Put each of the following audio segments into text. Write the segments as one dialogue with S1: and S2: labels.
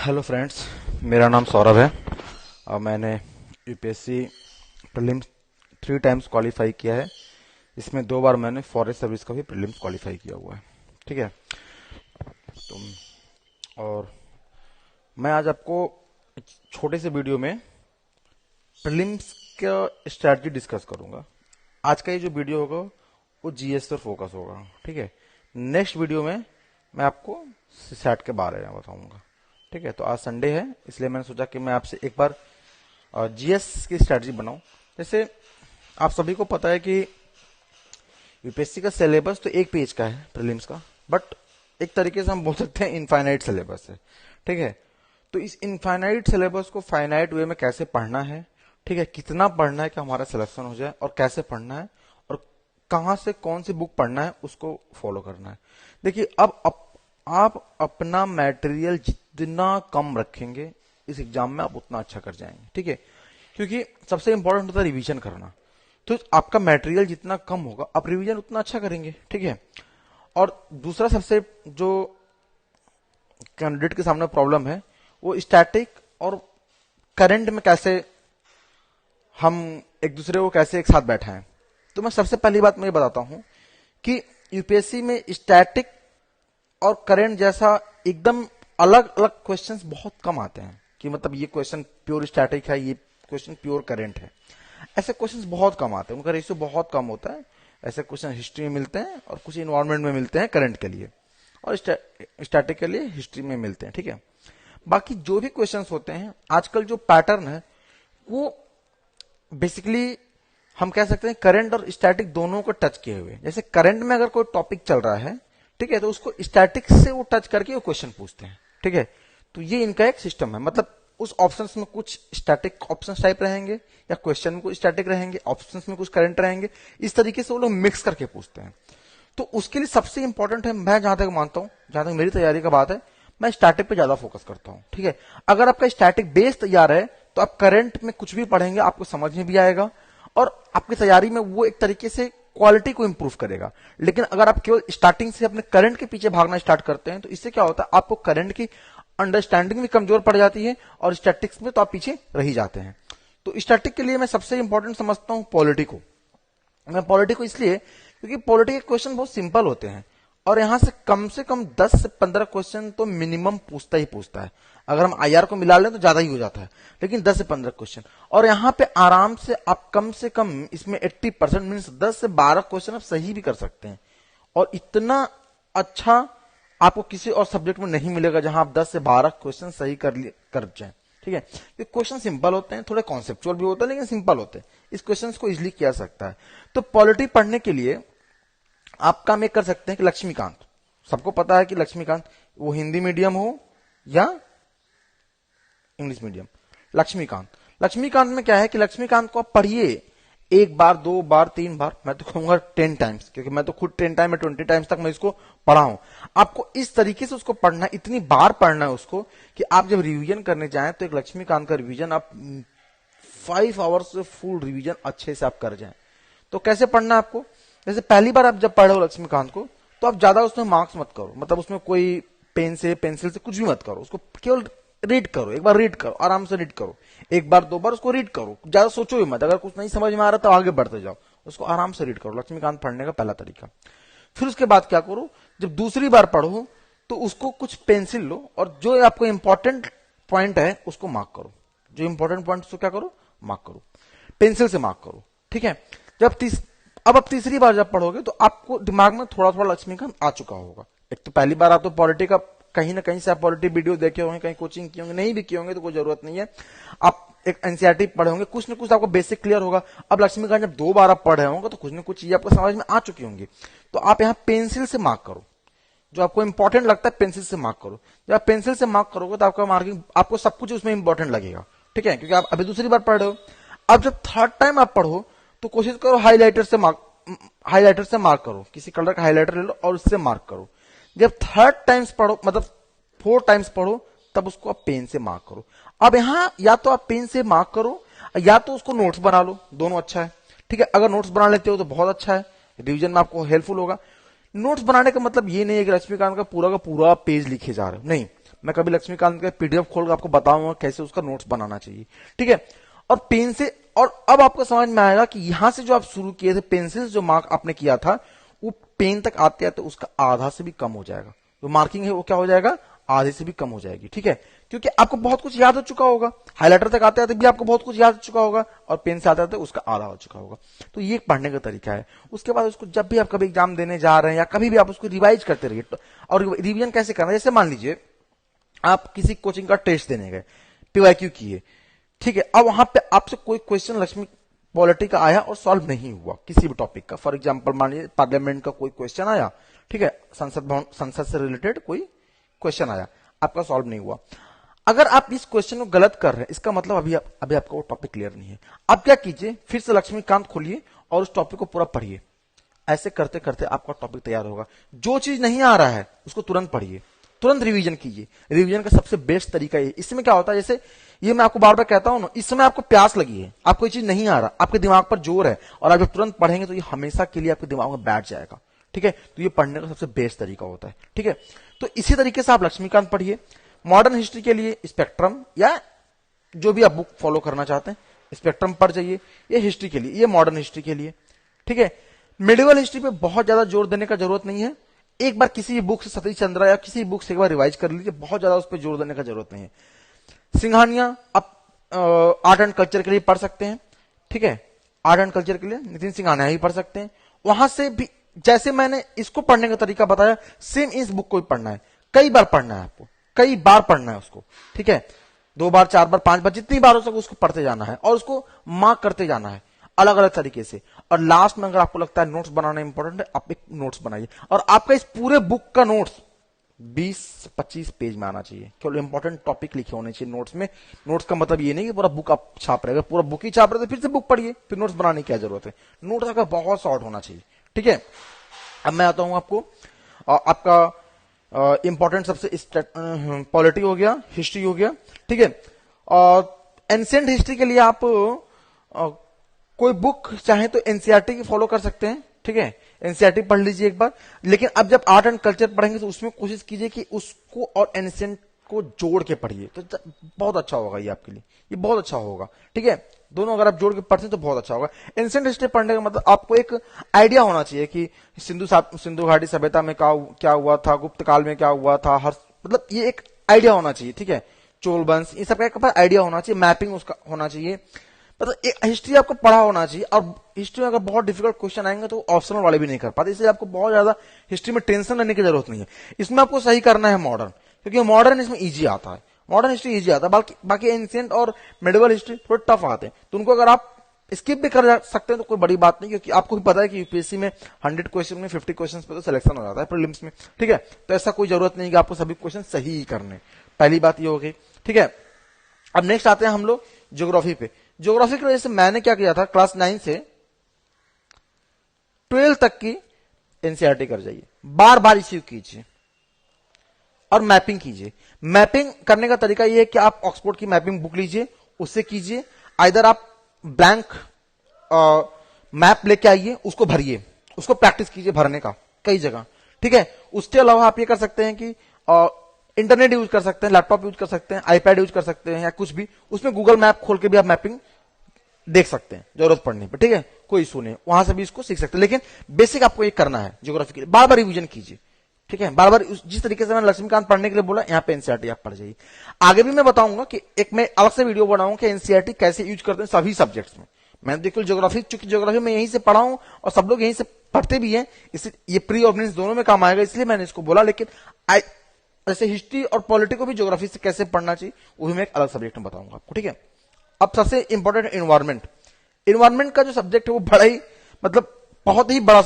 S1: Hello friends, मेरा नाम सौरभ है और मैंने यूपीएससी प्रीलिम्स 3 टाइम्स क्वालिफाई किया है। इसमें 2 बार मैंने फॉरेस्ट सर्विस का भी प्रीलिम्स क्वालिफाई किया हुआ है। ठीक है, तो और मैं आज आपको एक छोटे से वीडियो में प्रीलिम्स का स्ट्रैटेजी डिस्कस करूंगा। आज का ये जो वीडियो होगा वो जीएस पर फोकस होगा। ठीक है, नेक्स्ट वीडियो में मैं आपको सेट के बारे में बताऊंगा। ठीक है, तो आज संडे है इसलिए मैंने सोचा कि मैं आपसे एक बार जीएस की स्ट्रैटेजी बनाऊं। जैसे आप सभी को पता है कि यूपीएससी का सिलेबस तो 1 पेज का है प्रीलिम्स का, बट एक तरीके से हम बोल सकते हैं इनफाइनाइट सिलेबस है। ठीक है, तो इस इनफाइनाइट सिलेबस को फाइनाइट वे में कैसे पढ़ना है, ठीक है, कितना पढ़ना है कि हमारा सिलेक्शन हो जाए, और कैसे पढ़ना है और कहां से कौन सी बुक पढ़ना है उसको फॉलो करना है। देखिए, अब आप अपना मटेरियल जितना कम रखेंगे इस एग्जाम में आप उतना अच्छा कर जाएंगे। ठीक है, क्योंकि सबसे इंपॉर्टेंट होता है रिवीजन करना। तो आपका मटेरियल जितना कम होगा आप रिवीजन उतना अच्छा करेंगे। ठीक है, और दूसरा सबसे जो कैंडिडेट के सामने प्रॉब्लम है वो स्टैटिक और करंट में कैसे हम एक दूसरे को कैसे एक साथ बैठाएं। तो मैं सबसे पहली बात मैं ये बताता हूं कि यूपीएससी में स्टैटिक और करंट जैसा एकदम अलग अलग क्वेश्चंस बहुत कम आते हैं कि मतलब ये क्वेश्चन प्योर स्टैटिक है, ये क्वेश्चन प्योर करंट है। ऐसे क्वेश्चंस बहुत कम आते हैं, उनका रेशियो बहुत कम होता है। ऐसे क्वेश्चन हिस्ट्री में मिलते हैं और कुछ इन्वायरमेंट में मिलते हैं करंट के लिए, और स्टैटिक के लिए हिस्ट्री में मिलते हैं। ठीक है, बाकी जो भी क्वेश्चंस होते हैं आजकल जो पैटर्न है वो बेसिकली हम कह सकते हैं करंट और स्टैटिक दोनों को टच किए हुए। जैसे करंट में अगर कोई टॉपिक चल रहा है, ठीक है, तो उसको स्टैटिक से वो टच करके वो क्वेश्चन पूछते हैं। ठीक है, तो ये इनका एक सिस्टम है। मतलब उस ऑप्शंस में कुछ स्टैटिक ऑप्शंस टाइप रहेंगे या क्वेश्चन में कुछ स्टैटिक रहेंगे, ऑप्शंस में कुछ करंट रहेंगे। इस तरीके से वो लोग मिक्स करके पूछते हैं। तो उसके लिए सबसे इंपॉर्टेंट है, मैं जहां तक मानता हूं, जहां तक मेरी तैयारी का बात है, मैं स्टैटिक पे ज्यादा फोकस करता हूं। ठीक है, अगर आपका स्टैटिक बेस तैयार है तो आप करंट में कुछ भी पढ़ेंगे आपको समझ में भी आएगा और आपकी तैयारी में वो एक तरीके से क्वालिटी को इंप्रूव करेगा। लेकिन अगर आप केवल स्टार्टिंग से अपने करंट के पीछे भागना स्टार्ट करते हैं तो इससे क्या होता है, आपको करंट की अंडरस्टैंडिंग भी कमजोर पड़ जाती है और स्टैटिक्स में तो आप पीछे रह ही जाते हैं। तो स्टैटिक के लिए मैं सबसे इंपॉर्टेंट समझता हूं पॉलिटी को। मैं पॉलिटी को इसलिए क्योंकि पॉलिटी के क्वेश्चन बहुत सिंपल होते हैं और यहां से कम 10 से 15 क्वेश्चन तो मिनिमम पूछता ही पूछता है। अगर हम आईआर को मिला लें तो ज्यादा ही हो जाता है, लेकिन 10 से 15 क्वेश्चन, और यहां पे आराम से कम इसमें 80% मीन्स 10 से 12 क्वेश्चन आप सही भी कर सकते हैं। और इतना अच्छा आपको किसी और सब्जेक्ट में नहीं मिलेगा जहां आप 10 से 12 क्वेश्चन सही कर जाए। ठीक है, ये क्वेश्चन सिंपल होते हैं, थोड़े कॉन्सेप्चुअल भी होते हैं लेकिन सिंपल होते हैं। इस क्वेश्चन को इजिली किया सकता है। तो पॉलिटी पढ़ने के लिए आप काम एक कर सकते हैं कि लक्ष्मीकांत, सबको पता है कि लक्ष्मीकांत, वो हिंदी मीडियम हो या इंग्लिश मीडियम, लक्ष्मीकांत में क्या है कि लक्ष्मीकांत को आप पढ़िए 1 बार 2 बार 3 बार, मैं तो कहूंगा 10 टाइम्स, क्योंकि मैं तो खुद 10 टाइम 20 टाइम्स तक मैं इसको पढ़ा हूं। आपको इस तरीके से उसको पढ़ना है, इतनी बार पढ़ना है उसको कि आप जब रिवीजन करने जाएं तो एक लक्ष्मीकांत का रिवीजन आप 5 आवर्स से फुल रिवीजन अच्छे से आप कर जाएं। तो कैसे पढ़ना है आपको, जैसे पहली बार आप जब पढ़े हो लक्ष्मीकांत को तो आप ज्यादा उसमें मार्क्स मत करो, मतलब उसमें कोई पेन से पेंसिल से कुछ भी मत करो, उसको केवल रीड करो, एक बार रीड करो, आराम से रीड करो, 1 बार 2 बार उसको रीड करो, ज्यादा सोचो ही मत। अगर कुछ नहीं समझ में आ रहा तो आगे बढ़ते जाओ, उसको आराम से रीड करो। लक्ष्मीकांत पढ़ने का पहला तरीका। फिर उसके बाद क्या करो, जब दूसरी बार पढ़ो तो उसको कुछ पेंसिल लो और जो आपको इंपॉर्टेंट पॉइंट है उसको मार्क करो, जो इंपॉर्टेंट पॉइंट उसको क्या करो, मार्क करो, पेंसिल से मार्क करो। ठीक है, अब आप तीसरी बार जब पढ़ोगे तो आपको दिमाग में थोड़ा थोड़ा लक्ष्मीकांत आ चुका होगा। एक तो पहली बार आप तो पॉलिटी का कहीं ना कहीं से आप पॉलिटी वीडियो देखे होंगे, कहीं कोचिंग किए होंगे, नहीं भी किए होंगे तो कोई जरूरत नहीं है, आप एक एनसीईआरटी पढ़े होंगे, कुछ ना कुछ आपको बेसिक क्लियर होगा। अब लक्ष्मीकांत जब 2 बार आप पढ़ रहे होंगे तो कुछ ना कुछ चीजें आपको समझ में आ चुकी होंगी। तो आप यहाँ पेंसिल से मार्क करो, जो आपको इंपॉर्टेंट लगता है पेंसिल से मार्क करो। जब आप पेंसिल से मार्क करोगे तो आपका मार्किंग, आपको सब कुछ उसमें इंपॉर्टेंट लगेगा। ठीक है, क्योंकि आप अभी दूसरी बार पढ़ रहे हो। अब जब थर्ड टाइम आप पढ़ो तो कोशिश करो हाईलाइटर से मार्क करो, किसी कलर का हाईलाइटर ले लो और उससे मार्क करो। जब थर्ड टाइम्स पढ़ो, मतलब 4 टाइम्स पढ़ो, तब उसको आप पेन से मार्क करो। अब यहां या तो आप पेन से मार्क करो या तो उसको नोट्स बना लो, दोनों अच्छा है। ठीक है, अगर नोट्स बना लेते हो तो बहुत अच्छा है, रिवीजन में आपको हेल्पफुल होगा। नोट्स बनाने का मतलब ये नहीं है कि लक्ष्मीकांत का पूरा पेज लिखे जा रहे हो, नहीं। मैं कभी लक्ष्मीकांत का पीडीएफ खोल कर आपको बताऊंगा कैसे उसका नोट्स बनाना चाहिए, ठीक है। और पेन से, और अब आपको समझ में आएगा कि यहां से जो आप शुरू किए थे पेंसिल जो मार्क आपने किया था वो पेन तक आते आते उसका आधा से भी कम हो जाएगा। जो मार्किंग है वो क्या हो जाएगा, आधे से भी कम हो जाएगी, ठीक है। क्योंकि आपको बहुत कुछ याद हो चुका होगा, हाइलाइटर तक आते आते भी आपको बहुत कुछ याद हो चुका होगा, और पेन से आते आते उसका आधा हो चुका होगा। तो ये एक पढ़ने का तरीका है। उसके बाद उसको जब भी आप कभी एग्जाम देने जा रहे हैं या कभी भी आप उसको रिवाइज करते रहिए। और रिवीजन कैसे करना है, जैसे मान लीजिए आप किसी कोचिंग का टेस्ट देने गए, पीवाईक्यू किए, ठीक है। अब वहां पे आपसे कोई क्वेश्चन लक्ष्मी पॉलिटी का आया और सॉल्व नहीं हुआ किसी भी टॉपिक का, फॉर एग्जांपल मान लीजिए पार्लियामेंट का कोई क्वेश्चन आया, ठीक है, संसद से रिलेटेड कोई क्वेश्चन आया, आपका सॉल्व नहीं हुआ। अगर आप इस क्वेश्चन को गलत कर रहे हैं, इसका मतलब अभी आपका वो टॉपिक क्लियर नहीं है। आप क्या कीजिए, फिर से लक्ष्मीकांत खोलिए और उस टॉपिक को पूरा पढ़िए। ऐसे करते करते आपका टॉपिक तैयार होगा। जो चीज नहीं आ रहा है उसको तुरंत पढ़िए, तुरंत रिवीजन कीजिए। रिवीजन का सबसे बेस्ट तरीका ये। इसमें क्या होता है, जैसे ये मैं आपको बार बार कहता हूं ना, इस समय आपको प्यास लगी है, आपको कोई चीज नहीं आ रहा, आपके दिमाग पर जोर है, और आप जब तुरंत पढ़ेंगे तो ये हमेशा के लिए आपके दिमाग में बैठ जाएगा, ठीक है। तो ये पढ़ने का सबसे बेस्ट तरीका होता है, ठीक है। तो इसी तरीके से आप लक्ष्मीकांत पढ़िए। मॉडर्न हिस्ट्री के लिए स्पेक्ट्रम या जो भी आप बुक फॉलो करना चाहते हैं, स्पेक्ट्रम पढ़ जाइए। ये हिस्ट्री के लिए, ये मॉडर्न हिस्ट्री के लिए, ठीक है। मिडिवल हिस्ट्री पे बहुत ज्यादा जोर देने का जरूरत नहीं है। एक बार किसी बुक से, सतीश चंद्रा या किसी बुक से एक बार रिवाइज कर लीजिए, बहुत ज्यादा उस पर जोर देने का जरूरत नहीं है। सिंघानिया आप आर्ट एंड कल्चर के लिए पढ़ सकते हैं, ठीक है। आर्ट एंड कल्चर के लिए नितिन सिंघानिया ही पढ़ सकते हैं। वहां से भी जैसे मैंने इसको पढ़ने का तरीका बताया, सेम इस बुक को भी पढ़ना है, कई बार पढ़ना है आपको, कई बार पढ़ना है उसको, ठीक है। 2 बार, 4 बार, 5 बार, जितनी बार हो सके उसको पढ़ते जाना है और उसको मार्क करते जाना है अलग अलग तरीके से। और लास्ट में अगर आपको लगता है नोट्स बनाना इंपॉर्टेंट है, आप एक नोट्स बनाइए, और आपका इस पूरे बुक का नोट्स 20-25 पेज में आना चाहिए। केवल इंपॉर्टेंट टॉपिक लिखे होने चाहिए नोट्स में। नोट्स का मतलब ये नहीं कि पूरा बुक आप छाप रहे, पूरा बुक ही छाप रहे तो फिर से बुक पढ़िए, फिर नोट्स बनाने की क्या जरूरत है। नोट्स आपका बहुत शॉर्ट होना चाहिए, ठीक है। अब मैं आता हूं आपको, आपका इंपॉर्टेंट सबसे पॉलिटी हो गया, हिस्ट्री हो गया, ठीक है। और एंशिएंट हिस्ट्री के लिए आप कोई बुक चाहे तो एनसीईआरटी की फॉलो कर सकते हैं, ठीक है। एनसीईआरटी पढ़ लीजिए एक बार। लेकिन अब जब आर्ट एंड कल्चर पढ़ेंगे तो उसमें कोशिश कीजिए कि उसको और एंशिएंट को जोड़ के पढ़िए, तो बहुत अच्छा होगा ये आपके लिए, ये बहुत अच्छा होगा, ठीक है। दोनों अगर आप जोड़ के पढ़ते हैं तो बहुत अच्छा होगा। एंशिएंट हिस्ट्री पढ़ने का मतलब आपको एक आइडिया होना चाहिए कि सिंधु घाटी सभ्यता में क्या हुआ था, गुप्त काल में क्या हुआ था, हर मतलब ये एक आइडिया होना चाहिए, ठीक है। चोल वंश, ये सब का आइडिया होना चाहिए, मैपिंग उसका होना चाहिए, मतलब एक हिस्ट्री आपको पढ़ा होना चाहिए। और हिस्ट्री में अगर बहुत डिफिकल्ट क्वेश्चन आएंगे तो ऑप्शनल वाले भी नहीं कर पाते, इसलिए आपको बहुत ज्यादा हिस्ट्री में टेंशन लेने की जरूरत नहीं है। इसमें आपको सही करना है मॉडर्न, क्योंकि मॉडर्न इसमें इजी आता है, मॉडर्न हिस्ट्री इजी आता है। बाकी एंशिएंट और मिडिवल हिस्ट्री थोड़े टफ आते हैं, तो उनको अगर आप स्किप भी कर सकते हैं तो कोई बड़ी बात नहीं, क्योंकि आपको भी पता है कि यूपीएससी में 100 क्वेश्चन में 50 क्वेश्चन पे तो सिलेक्शन हो जाता है प्रीलिम्स में, ठीक है। तो ऐसा कोई जरूरत नहीं कि आपको सभी क्वेश्चन सही ही करने, पहली बात ये हो गई, ठीक है। अब नेक्स्ट आते हैं हम लोग ज्योग्राफी पे। ज्योग्राफी की वजह से मैंने क्या किया था, क्लास 9 से 12 तक की एनसीईआरटी कर जाइए, बार बार इश्यू कीजिए और मैपिंग कीजिए। मैपिंग करने का तरीका यह है कि आप ऑक्सफोर्ड की मैपिंग बुक लीजिए, उससे कीजिए। आइदर आप ब्लैंक मैप लेके आइए, उसको भरिए, उसको प्रैक्टिस कीजिए भरने का कई जगह, ठीक है। उसके अलावा आप ये कर सकते हैं कि इंटरनेट यूज कर सकते हैं, लैपटॉप यूज कर सकते हैं, आईपैड यूज कर सकते हैं, या कुछ भी, उसमें गूगल मैप खोल के भी आप मैपिंग देख सकते हैं जरूरत पड़ने पर, ठीक है। कोई इशू नहीं, वहां से भी इसको सीख सकते हैं। लेकिन बेसिक आपको ये करना है ज्योग्राफी के लिए, बार बार रिवीजन कीजिए, ठीक है। बार बार जिस तरीके से मैंने लक्ष्मीकांत पढ़ने के लिए बोला, यहाँ पे एनसीईआरटी आप पढ़ जाइए। आगे भी मैं बताऊंगा कि एक मैं अलग से वीडियो बनाऊंगा कि एनसीईआरटी कैसे यूज करते हैं सभी सब्जेक्ट्स में। मैंने देखो ज्योग्राफी, चूंकि ज्योग्राफी में यहीं से पढ़ा हूं और सब लोग यहीं से पढ़ते भी हैं, इसलिए ये प्री और मेंस दोनों में काम आएगा, इसलिए मैंने इसको बोला। लेकिन जैसे हिस्ट्री और पॉलिटी को भी ज्योग्राफी से कैसे पढ़ना चाहिए वो भी मैं एक अलग सब्जेक्ट में बताऊंगा आपको, ठीक है। अब सबसे इंपॉर्टेंट एनवायरमेंट। एनवायरमेंट का जो सब्जेक्ट है वो बड़ा ही, मतलब बहुत ही बड़ा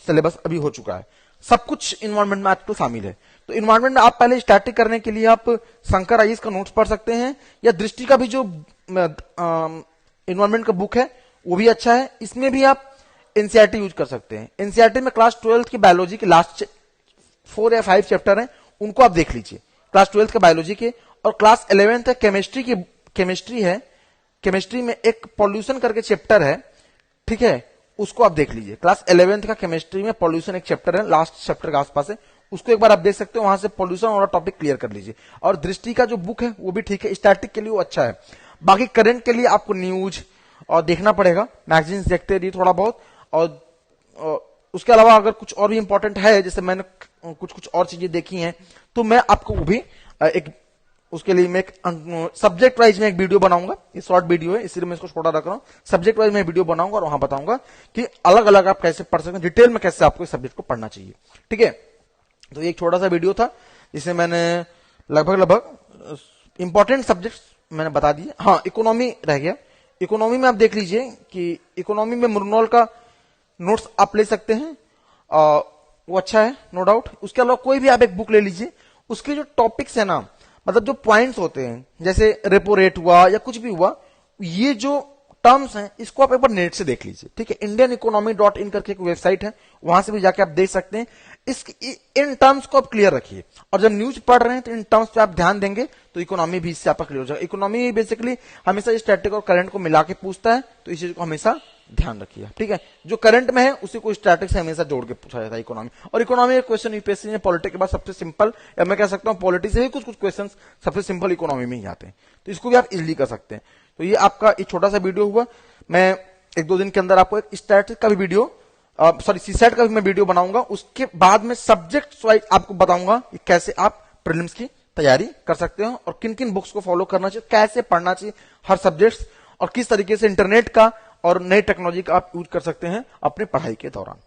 S1: सिलेबस अभी हो चुका है, सब कुछ एनवायरमेंट में आजकल शामिल है। तो एनवायरमेंट में आप पहले स्टार्टिंग करने के लिए आप शंकर आईएएस का नोट्स पढ़ सकते हैं, या दृष्टि का भी जो एनवायरमेंट का बुक है वो भी अच्छा है। इसमें भी आप एनसीईआरटी यूज कर सकते हैं। एनसीईआरटी में क्लास 12 की बायोलॉजी के लास्ट 4 या 5 चैप्टर हैं, उनको आप देख लीजिए, क्लास 12 के बायोलॉजी के। और क्लास 11 केमिस्ट्री की, केमिस्ट्री है, केमिस्ट्री में एक पॉल्यूशन करके चैप्टर है, ठीक है, उसको आप देख लीजिए। क्लास 11 का केमिस्ट्री में पॉल्यूशन एक चैप्टर है, लास्ट चैप्टर के आसपास है, उसको एक बार आप देख सकते हो, वहां से पॉल्यूशन वाला टॉपिक क्लियर कर लीजिए। और दृष्टि का जो बुक है वो भी ठीक है, स्टैटिक के लिए वो अच्छा है। बाकी करंट के लिए आपको न्यूज और देखना पड़ेगा, मैगजीन्स देखते रहिए थोड़ा बहुत। और उसके अलावा अगर कुछ और भी इंपॉर्टेंट है, जैसे मैंने कुछ और चीजें देखी हैं, तो मैं आपको वो भी एक उसके लिए मैं एक सब्जेक्ट वाइज में एक वीडियो बनाऊंगा। ये शॉर्ट वीडियो है इसलिए मैं इसको छोटा रख रहा हूं। सब्जेक्ट वाइज में वीडियो बनाऊंगा और वहां बताऊंगा कि अलग अलग आप कैसे पढ़ सकते हैं, डिटेल में कैसे आपको इस सब्जेक्ट को पढ़ना चाहिए। ठीक है, तो एक छोटा सा वीडियो था जिसमें मैंने लगभग इंपॉर्टेंट सब्जेक्ट्स मैंने बता दिए। हाँ, इकोनॉमी रह गया। इकोनॉमी में आप देख लीजिए कि इकोनॉमी में मुरनॉल का नोट्स आप ले सकते हैं, वो अच्छा है नो डाउट। उसके अलावा कोई भी आप एक बुक ले लीजिए, उसके जो टॉपिक्स है ना, मतलब जो पॉइंट्स होते हैं, जैसे रेपो रेट हुआ या कुछ भी हुआ, ये जो टर्म्स हैं इसको आप एक बार नेट से देख लीजिए। ठीक है, indianeconomy.in करके एक वेबसाइट है, वहां से भी जाके आप देख सकते हैं। इन टर्म्स को आप क्लियर रखिए, और जब न्यूज पढ़ रहे हैं तो इन टर्म्स पे आप ध्यान देंगे तो इकोनॉमी भी इससे आपका क्लियर हो जाएगा। इकोनॉमी बेसिकली हमेशा स्टैटिक और करंट को मिला के पूछता है, तो इस चीज को हमेशा ध्यान रखिए। ठीक है, जो करंट में है उसी को स्टैटिक से हमेशा जोड़ के पूछा जाता है इकोनॉमी। और इकोनॉमी क्वेश्चन यूपीएससी में पॉलिटी के बाद सबसे सिंपल, या मैं कह सकता हूं पॉलिटी से भी कुछ क्वेश्चन सबसे सिंपल इकोनॉमी में ही आते हैं, तो इसको भी आप इजिली कर सकते हैं। तो ये आपका एक छोटा सा वीडियो हुआ। मैं एक दो दिन के अंदर आपको एक स्टैटिक का भी वीडियो, सॉरी सीसैट का भी मैं वीडियो बनाऊंगा। उसके बाद में सब्जेक्ट वाइज आपको बताऊंगा कि कैसे आप प्रीलिम्स की तैयारी कर सकते हो और किन किन बुक्स को फॉलो करना चाहिए, कैसे पढ़ना चाहिए हर सब्जेक्ट्स, और किस तरीके से इंटरनेट का और नई टेक्नोलॉजी का आप यूज कर सकते हैं अपने पढ़ाई के दौरान।